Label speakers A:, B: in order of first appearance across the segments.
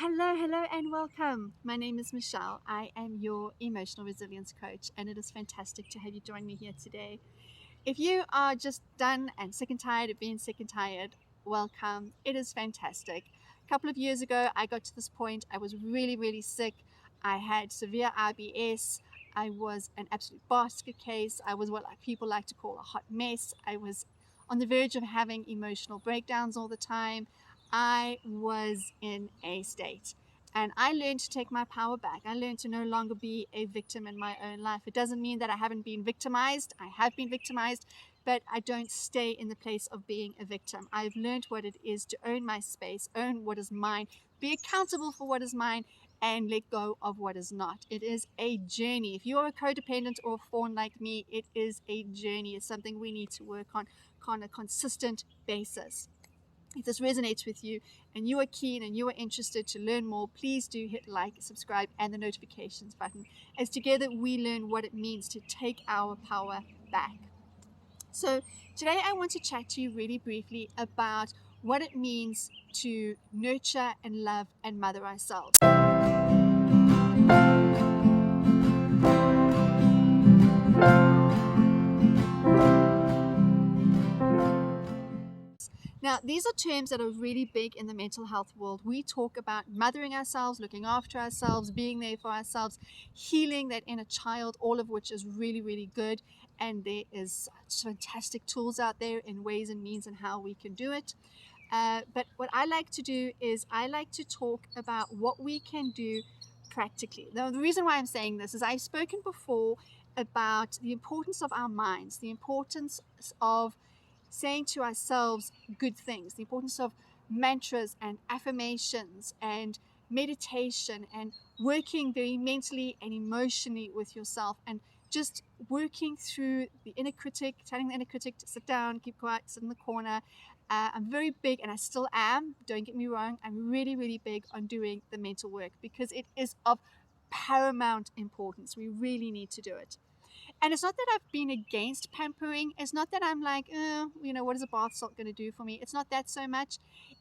A: Hello, and welcome. My name is Michelle. I am your emotional resilience coach, and it is fantastic to have you join me here today. If you are just done and sick and tired of being sick and tired, welcome. It is fantastic. A couple of years ago, I got to this point. I was really sick. I had severe IBS. I was an absolute basket case. I was what people like to call a hot mess. I was on the verge of having emotional breakdowns all the time. I was in a state. And I learned to take my power back. I learned to no longer be a victim in my own life. It doesn't mean that I haven't been victimized. I have been victimized, but I don't stay in the place of being a victim. I've learned what it is to own my space, own what is mine, be accountable for what is mine, and let go of what is not. It is a journey. If you are a codependent or a fawn like me, it is a journey. It's something we need to work on a consistent basis. If this resonates with you and you are keen and you are interested to learn more, please do hit like, subscribe, and the notifications button, as together we learn what it means to take our power back. So today I want to chat to you really briefly about what it means to nurture and love and mother ourselves. Now, these are terms that are really big in the mental health world. We talk about mothering ourselves, looking after ourselves, being there for ourselves, healing that inner child, all of which is really good. And there is fantastic tools out there in ways and means and how we can do it. But what I like to do is I like to talk about what we can do practically. Now, the reason why I'm saying this is I've spoken before about the importance of our minds, the importance of saying to ourselves good things, the importance of mantras and affirmations and meditation and working very mentally and emotionally with yourself and just working through the inner critic, telling the inner critic to sit down, keep quiet, sit in the corner. I'm very big, and I still am, don't get me wrong, I'm really big on doing the mental work because it is of paramount importance. We really need to do it. And it's not that I've been against pampering. It's not that I'm like, what is a bath salt going to do for me? It's not that so much.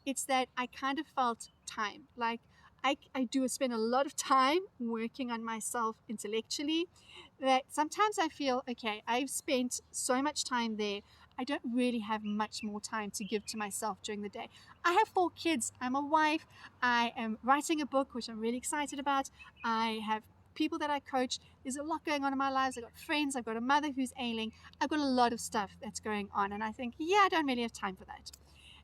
A: It's that I kind of felt time. Like I do spend a lot of time working on myself intellectually that sometimes I feel, okay, I've spent so much time there. I don't really have much more time to give to myself during the day. I have 4 kids. I'm a wife. I am writing a book, which I'm really excited about. I have people that I coach. There's a lot going on in my lives. I've got friends. I've got a mother who's ailing. I've got a lot of stuff that's going on. And I think, I don't really have time for that.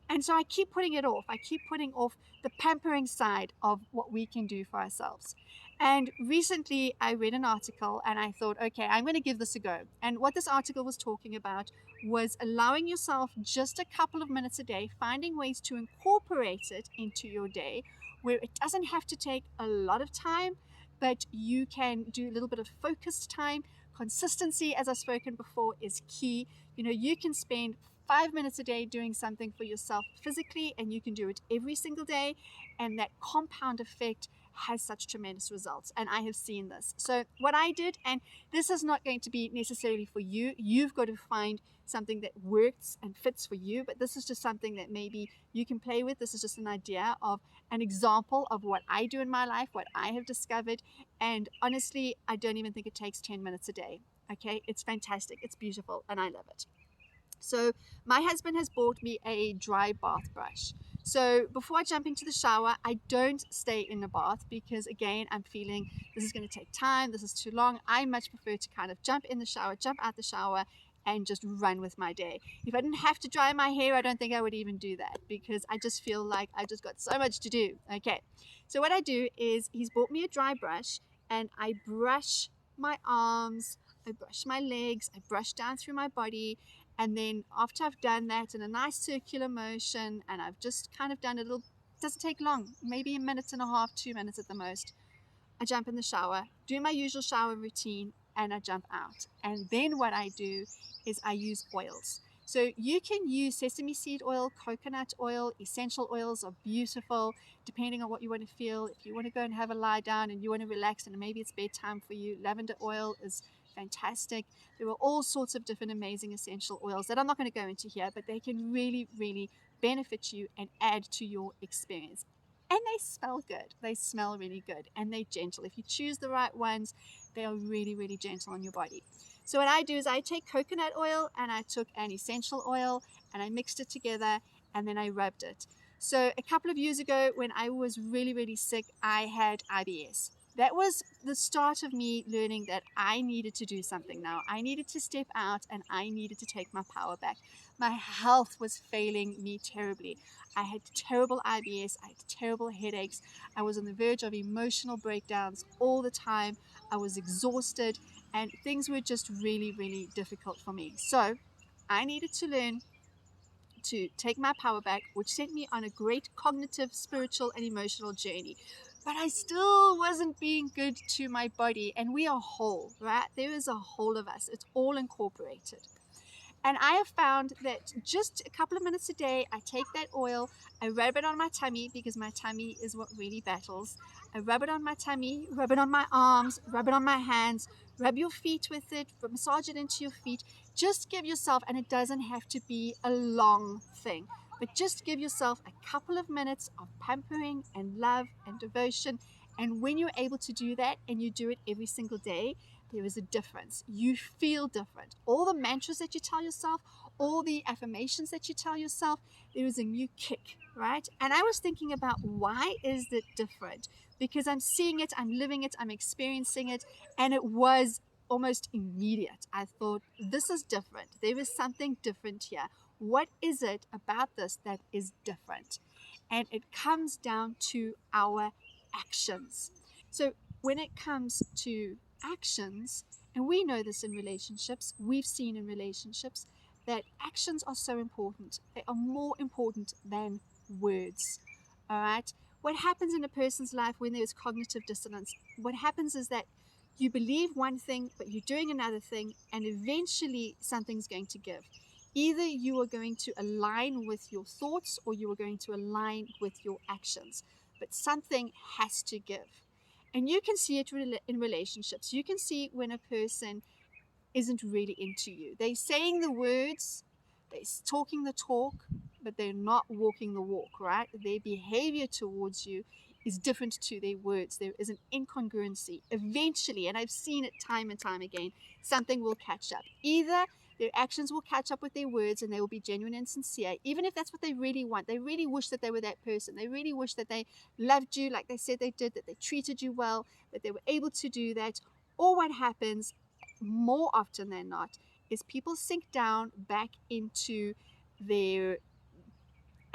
A: And so I keep putting it off. I keep putting off the pampering side of what we can do for ourselves. And recently I read an article and I thought, okay, I'm going to give this a go. And what this article was talking about was allowing yourself just a couple of minutes a day, finding ways to incorporate it into your day where it doesn't have to take a lot of time, but you can do a little bit of focused time. Consistency, as I've spoken before, is key. You can spend 5 minutes a day doing something for yourself physically, and you can do it every single day, and that compound effect has such tremendous results. And I have seen this. So what I did, and this is not going to be necessarily for you, you've got to find something that works and fits for you, but this is just something that maybe you can play with. This is just an idea of an example of what I do in my life, what I have discovered. And honestly, I don't even think it takes 10 minutes a day. Okay, it's fantastic, it's beautiful, and I love it. So my husband has bought me a dry bath brush. So before I jump into the shower, I don't stay in the bath because, again, I'm feeling this is going to take time, this is too long. I much prefer to kind of jump in the shower, jump out the shower, and just run with my day. If I didn't have to dry my hair, I don't think I would even do that because I just feel like I just got so much to do. Okay, so what I do is he's bought me a dry brush and I brush my arms, I brush my legs, I brush down through my body. And then after I've done that in a nice circular motion and I've just kind of done a little, it doesn't take long, maybe a minute and a half, 2 minutes at the most, I jump in the shower, do my usual shower routine, and I jump out. And then what I do is I use oils. So you can use sesame seed oil, coconut oil, essential oils are beautiful depending on what you want to feel. If you want to go and have a lie down and you want to relax and maybe it's bedtime for you, lavender oil is fantastic. There are all sorts of different amazing essential oils that I'm not going to go into here, but they can really benefit you and add to your experience. And they smell good. They smell really good, and they're gentle. If you choose the right ones, they are really, really gentle on your body. So what I do is I take coconut oil and I took an essential oil and I mixed it together and then I rubbed it. So a couple of years ago when I was really, really sick, I had IBS. That was the start of me learning that I needed to do something now. I needed to step out and I needed to take my power back. My health was failing me terribly. I had terrible IBS. I had terrible headaches. I was on the verge of emotional breakdowns all the time. I was exhausted and things were just really, really difficult for me. So I needed to learn to take my power back, which sent me on a great cognitive, spiritual, and emotional journey. But I still wasn't being good to my body, and we are whole, right? There is a whole of us, it's all incorporated. And I have found that just a couple of minutes a day, I take that oil, I rub it on my tummy because my tummy is what really battles. I rub it on my tummy, rub it on my arms, rub it on my hands, rub your feet with it, massage it into your feet. Just give yourself, and it doesn't have to be a long thing, but just give yourself a couple of minutes of pampering and love and devotion. And when you're able to do that and you do it every single day, there is a difference. You feel different. All the mantras that you tell yourself, all the affirmations that you tell yourself, there is a new kick, right? And I was thinking about why is it different? Because I'm seeing it, I'm living it, I'm experiencing it, and it was almost immediate. I thought, this is different. There is something different here. What is it about this that is different? And it comes down to our actions. So when it comes to actions, and we know this in relationships, we've seen in relationships that actions are so important. They are more important than words. All right. What happens in a person's life when there's cognitive dissonance? What happens is that you believe one thing, but you're doing another thing, and eventually something's going to give. Either you are going to align with your thoughts or you are going to align with your actions, but something has to give. And you can see it in relationships. You can see when a person isn't really into you. They're saying the words, they're talking the talk, but they're not walking the walk, right? Their behavior towards you is different to their words. There is an incongruency. Eventually, and I've seen it time and time again, something will catch up. Either their actions will catch up with their words and they will be genuine and sincere, even if that's what they really want. They really wish that they were that person. They really wish that they loved you like they said they did, that they treated you well, that they were able to do that. Or what happens more often than not is people sink down back into their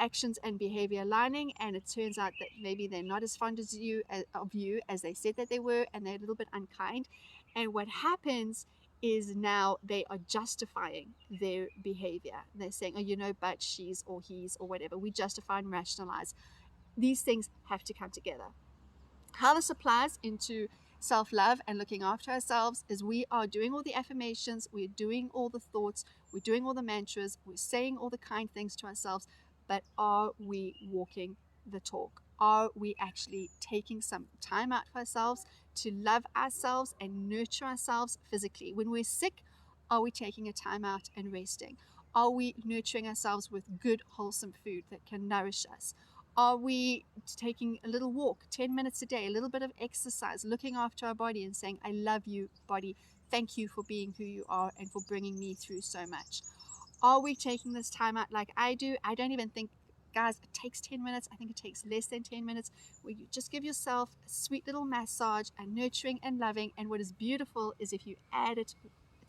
A: actions and behavior aligning, and it turns out that maybe they're not as fond of you as they said that they were, and they're a little bit unkind. And what happens is now they are justifying their behavior. They're saying, oh, but she's or he's or whatever. We justify and rationalize. These things have to come together. How this applies into self-love and looking after ourselves is we are doing all the affirmations, we're doing all the thoughts, we're doing all the mantras, we're saying all the kind things to ourselves, but are we walking the talk? Are we actually taking some time out for ourselves to love ourselves and nurture ourselves physically? When we're sick, are we taking a time out and resting? Are we nurturing ourselves with good, wholesome food that can nourish us? Are we taking a little walk, 10 minutes a day, a little bit of exercise, looking after our body and saying, I love you, body. Thank you for being who you are and for bringing me through so much. Are we taking this time out like I do? I don't even think, guys, it takes 10 minutes. I think it takes less than 10 minutes where you just give yourself a sweet little massage and nurturing and loving. And what is beautiful is if you add it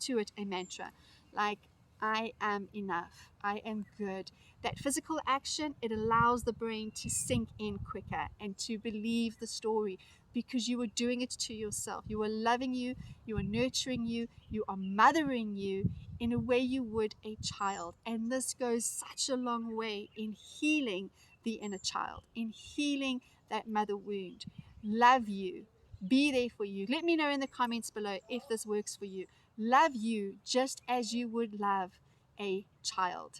A: to it a mantra like, I am enough. I am good. That physical action, it allows the brain to sink in quicker and to believe the story because you are doing it to yourself. You are loving you, you are nurturing you, you are mothering you in a way you would a child. And this goes such a long way in healing the inner child, in healing that mother wound. Love you. Be there for you. Let me know in the comments below if this works for you. Love you just as you would love a child.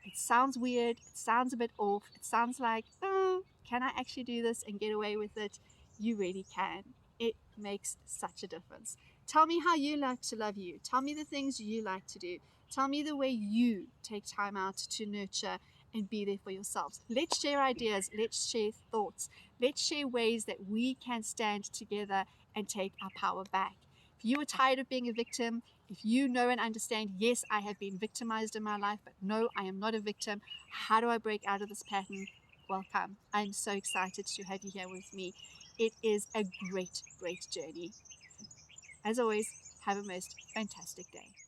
A: It sounds weird. It sounds a bit off. It sounds like, oh, can I actually do this and get away with it? You really can. It makes such a difference. Tell me how you like to love you. Tell me the things you like to do. Tell me the way you take time out to nurture and be there for yourselves. Let's share ideas. Let's share thoughts. Let's share ways that we can stand together and take our power back. If you are tired of being a victim, if you know and understand, yes, I have been victimized in my life, but no, I am not a victim. How do I break out of this pattern? Welcome. I'm so excited to have you here with me. It is a great, great journey. As always, have a most fantastic day.